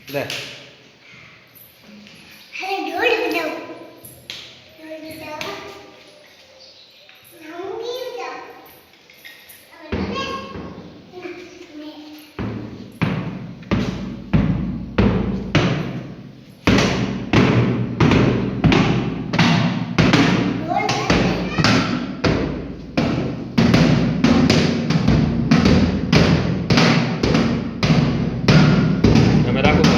લે તમે રાખો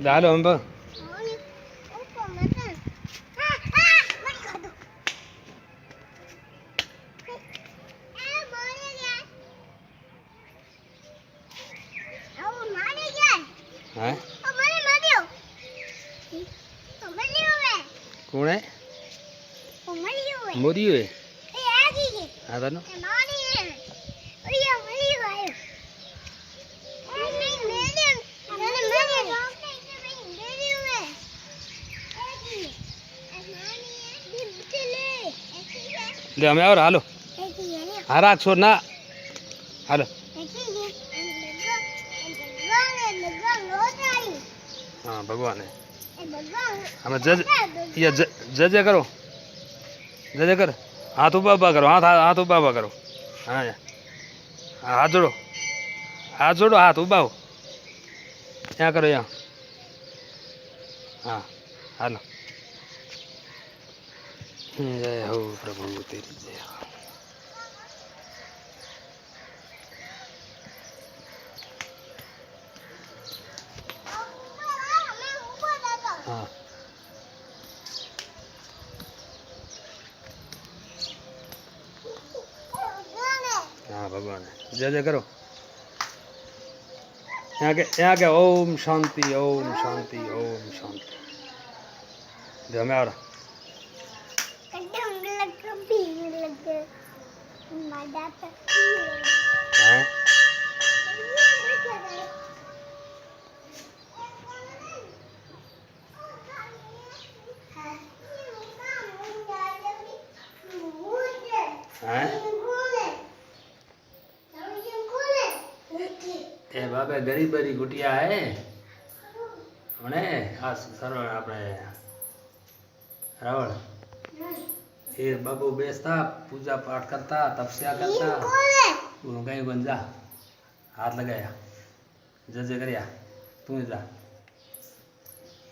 હાલો અંબા હા કોણ હે મોદી હે હા તનો લે અમે આવો હાલો હા રાખ છોડ ના હાલો हाँ भगवान है हमें जज ये जज करो जज कर हाथ ऊपर करो हाथ ऊपर करो हाँ हाथ जोड़ो हाथ ऊपर हो यहाँ करो यहाँ हाँ हेलो जय हो प्रभु तेरी जय हो हाँ हाँ भगवान है जय जय करो यहाँ के ओम शांति ओम शांति ओम शांति जो मैं आ रहा हैं ए बाबा गरीब बरी गुटिया है मने आ सरवण आपने रावण ये बाबू बेचता पूजा पाठ करता तपस्या करता वो गई गंजा हाथ लगाया जजे करिया तू जा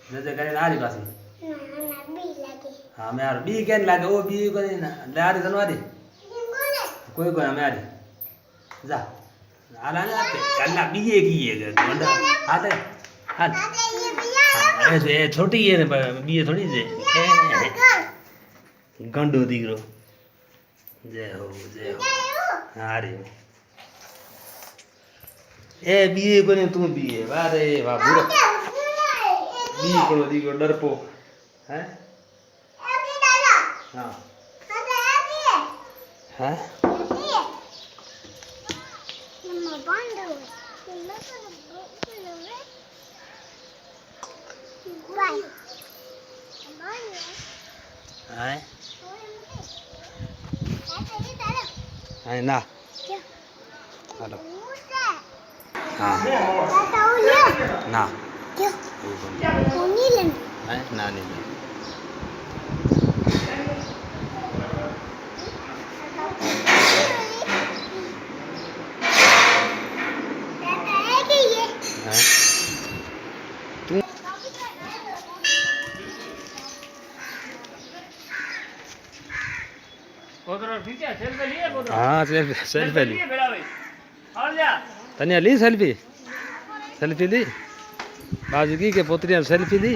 जजे करे नारी पासी हाँ मैं यार बी क्या लागे वो बी को नहीं ना ले आ रही धनवादी कोई कोई हमें आ रही जा आला ना कल्ला बीए की है गंडा हाथ है हाथ ये छोटी है बीए थोड़ी से गंडो दीकरो जय हो हाँ रे ए बीए को नहीं तू बीए वाह रे वाह बुरा बी को दीकरो डरपोक हैं हाँ हैं हैं हैं ना हेलो हाँ ना हैं ना नहीं हाँ सेल्फी ली तनिया ली सेल्फी ली बाजू की के पोतरिया सेल्फी ली